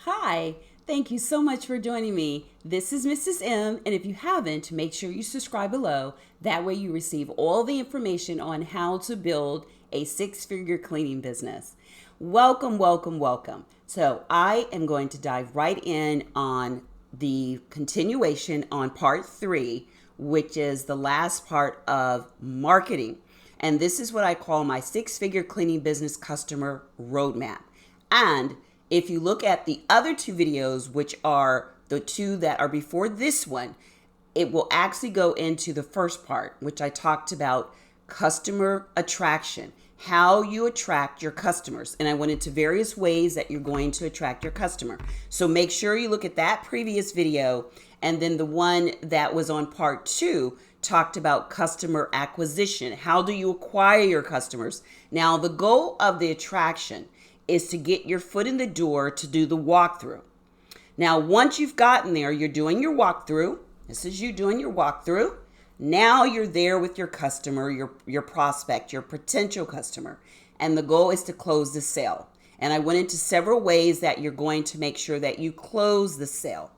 Hi, thank you so much for joining me. This is Mrs. M, and if you haven't, make sure you subscribe below. That way you receive all the information on how to build a six-figure cleaning business. Welcome, welcome, welcome. So I am going to dive right in on the continuation on part 3, which is the last part of marketing. And this is what I call my six-figure cleaning business customer roadmap. And if you look at the other 2 videos, which are the 2 that are before this one, it will actually go into the first part, which I talked about customer attraction, how you attract your customers. And I went into various ways that you're going to attract your customer. So make sure you look at that previous video. And then the one that was on part 2 talked about customer acquisition. How do you acquire your customers? Now, the goal of the attraction is to get your foot in the door to do the walkthrough. Now, once you've gotten there, you're doing your walkthrough. This is you doing your walkthrough. Now you're there with your customer, your prospect, your potential customer. And the goal is to close the sale. And I went into several ways that you're going to make sure that you close the sale.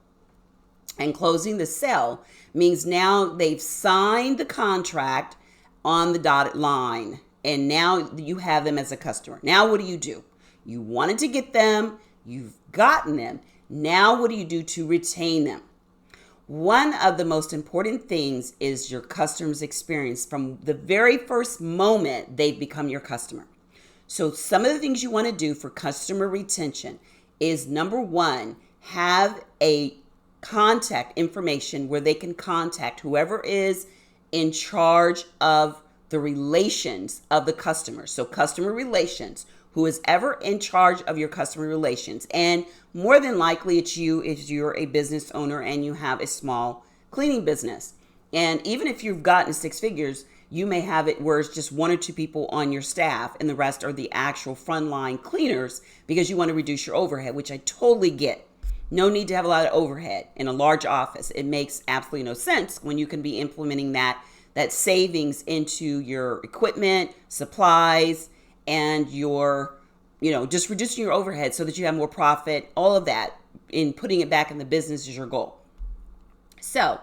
And closing the sale means now they've signed the contract on the dotted line. And now you have them as a customer. Now what do? You wanted to get them, you've gotten them. Now what do you do to retain them? One of the most important things is your customer's experience from the very first moment they've become your customer. So some of the things you want to do for customer retention is, number 1, have a contact information where they can contact whoever is in charge of the relations of the customer. So customer relations, who is ever in charge of your customer relations. And more than likely it's you if you're a business owner and you have a small cleaning business. And even if you've gotten 6 figures, you may have it where it's just 1 or 2 people on your staff and the rest are the actual frontline cleaners because you want to reduce your overhead, which I totally get. No need to have a lot of overhead in a large office. It makes absolutely no sense when you can be implementing that savings into your equipment, supplies, and your, just reducing your overhead so that you have more profit. All of that in putting it back in the business is your goal. So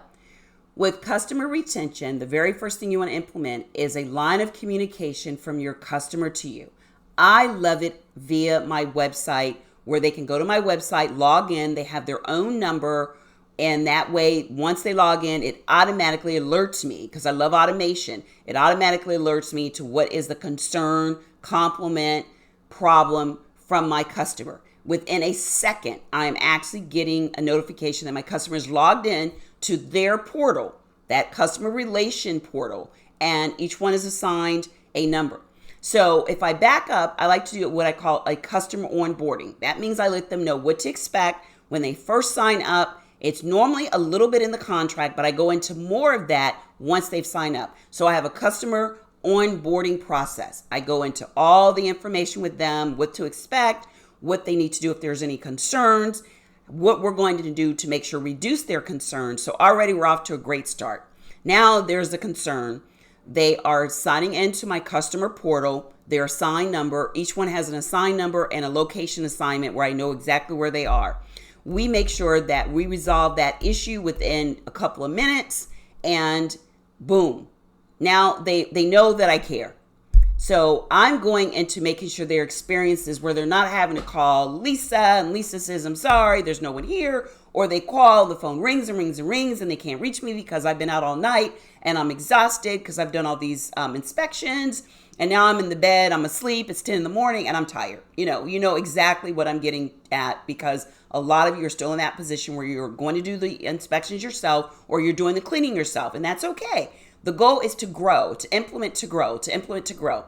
with customer retention, the very first thing you want to implement is a line of communication from your customer to you. I love it via my website where they can go to my website, log in, they have their own number, and that way, once they log in, it automatically alerts me, because I love automation. It automatically alerts me to what is the concern, compliment, problem from my customer. Within a second, I'm actually getting a notification that my customer is logged in to their portal, that customer relation portal, and each one is assigned a number. So if I back up, I like to do what I call a customer onboarding. That means I let them know what to expect when they first sign up. It's normally a little bit in the contract, but I go into more of that once they've signed up. So I have a customer onboarding process. I go into all the information with them, what to expect, what they need to do if there's any concerns, what we're going to do to make sure reduce their concerns. So already we're off to a great start. Now there's the concern. They are signing into my customer portal, their assigned number. Each one has an assigned number and a location assignment where I know exactly where they are. We make sure that we resolve that issue within a couple of minutes and boom. Now they know that I care. So I'm going into making sure their experience is where they're not having to call Lisa and Lisa says, I'm sorry, there's no one here. Or they call, the phone rings and rings and rings and they can't reach me because I've been out all night and I'm exhausted because I've done all these inspections and now I'm in the bed, I'm asleep, it's 10 in the morning and I'm tired. You know exactly what I'm getting at because a lot of you are still in that position where you're going to do the inspections yourself or you're doing the cleaning yourself, and that's okay. The goal is to grow, to implement, to grow, to implement, to grow.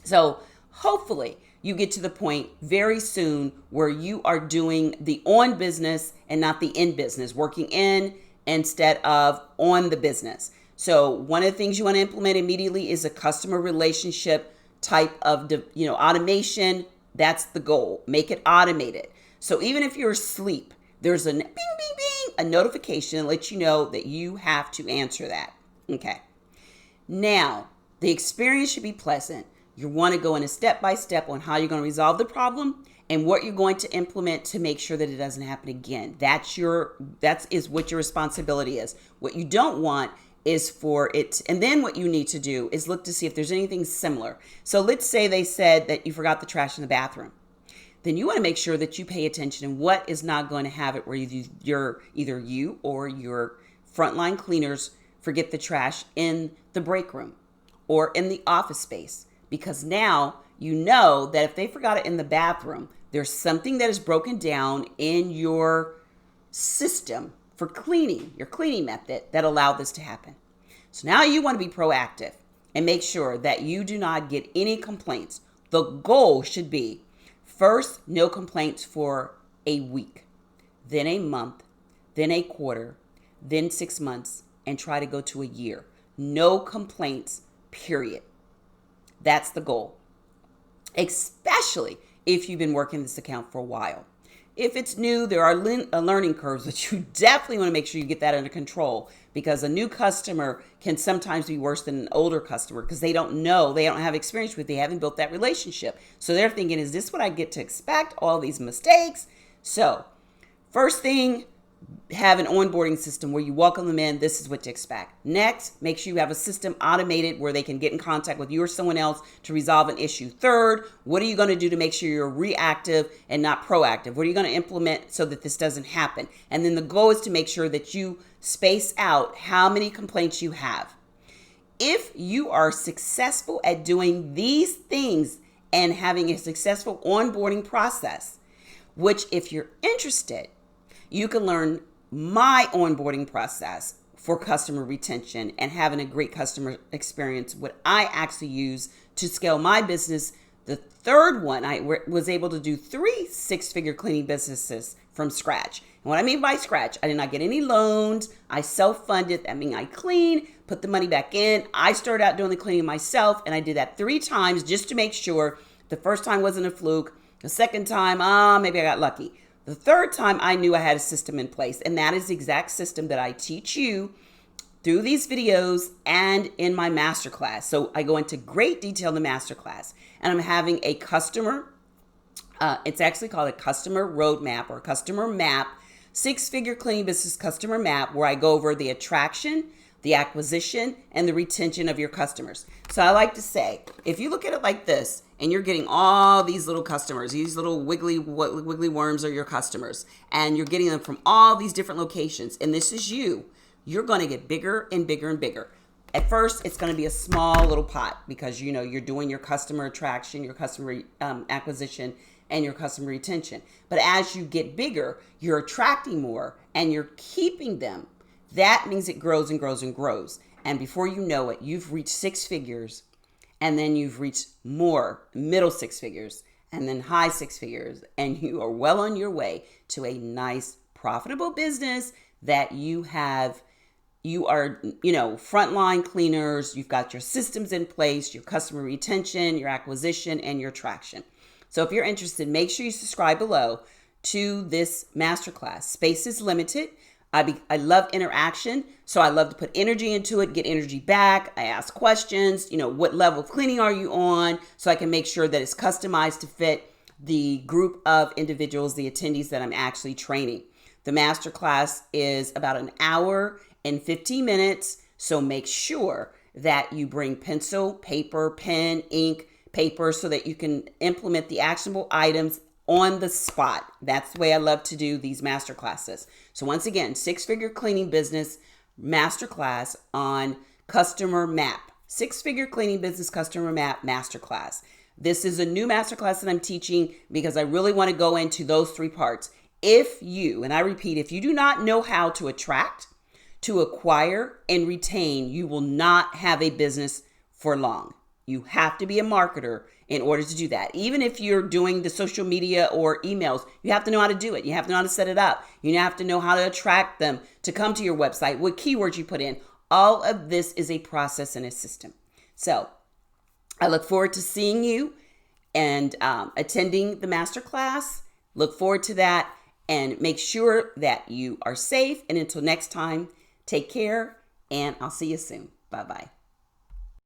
So hopefully you get to the point very soon where you are doing the on business and not the in business, working in instead of on the business. So one of the things you want to implement immediately is a customer relationship type of, automation. That's the goal. Make it automated. So even if you're asleep, there's a bing, bing, bing, a notification that lets you know that you have to answer that. Okay. Now, the experience should be pleasant. You want to go in a step-by-step on how you're going to resolve the problem and what you're going to implement to make sure that it doesn't happen again. That is what your responsibility is. What you don't want is for it. And then what you need to do is look to see if there's anything similar. So let's say they said that you forgot the trash in the bathroom. Then you want to make sure that you pay attention and what is not going to have it where either you or your frontline cleaners forget the trash in the break room or in the office space. Because now you know that if they forgot it in the bathroom, there's something that is broken down in your system for cleaning, your cleaning method that allowed this to happen. So now you want to be proactive and make sure that you do not get any complaints. The goal should be first, no complaints for a week, then a month, then a quarter, then 6 months, and try to go to a year. No complaints, period. That's the goal, especially if you've been working this account for a while. If it's new, there are learning curves, but you definitely want to make sure you get that under control, because a new customer can sometimes be worse than an older customer because they don't know, they don't have experience with, they haven't built that relationship. So they're thinking, is this what I get to expect? All these mistakes. So first thing, have an onboarding system where you welcome them in. This is what to expect. Next, make sure you have a system automated where they can get in contact with you or someone else to resolve an issue. Third, what are you going to do to make sure you're reactive and not proactive? What are you going to implement so that this doesn't happen? And then the goal is to make sure that you space out how many complaints you have. If you are successful at doing these things and having a successful onboarding process, which if you're interested, you can learn my onboarding process for customer retention and having a great customer experience, what I actually use to scale my business. The third one, I was able to do 3 six-figure cleaning businesses from scratch. And what I mean by scratch, I did not get any loans. I self-funded. I mean, I cleaned, put the money back in. I started out doing the cleaning myself, and I did that 3 times just to make sure. The first time wasn't a fluke. The second time, maybe I got lucky. The third time, I knew I had a system in place, and that is the exact system that I teach you through these videos and in my masterclass. So I go into great detail in the masterclass, and I'm having a customer, it's actually called a customer roadmap or customer map, 6-figure cleaning business customer map, where I go over the attraction, the acquisition, and the retention of your customers. So I like to say, if you look at it like this, and you're getting all these little customers, these little wiggly worms are your customers, and you're getting them from all these different locations, and this is you're going to get bigger and bigger and bigger. At first, it's going to be a small little pot because you're doing your customer attraction, your customer acquisition, and your customer retention. But as you get bigger, you're attracting more and you're keeping them. That means it grows and grows and grows. And before you know it, you've reached 6 figures. And then you've reached more, middle 6 figures, and then high 6 figures. And you are well on your way to a nice, profitable business that you are, frontline cleaners. You've got your systems in place, your customer retention, your acquisition, and your traction. So if you're interested, make sure you subscribe below to this masterclass. Space is limited. I love interaction, so I love to put energy into it, get energy back. I ask questions, what level of cleaning are you on, so I can make sure that it's customized to fit the group of individuals, the attendees that I'm actually training. The masterclass is about an hour and 15 minutes, so make sure that you bring pencil, paper, pen, ink, paper, so that you can implement the actionable items on the spot. That's the way I love to do these masterclasses. So once again, 6-figure cleaning business masterclass on customer map. 6-figure cleaning business customer map masterclass. This is a new masterclass that I'm teaching because I really want to go into those 3 parts. If you, and I repeat, if you do not know how to attract, to acquire, and retain, you will not have a business for long. You have to be a marketer in order to do that. Even if you're doing the social media or emails, you have to know how to do it. You have to know how to set it up. You have to know how to attract them to come to your website, what keywords you put in. All of this is a process and a system. So I look forward to seeing you and attending the masterclass. Look forward to that, and make sure that you are safe. And until next time, take care, and I'll see you soon. Bye-bye.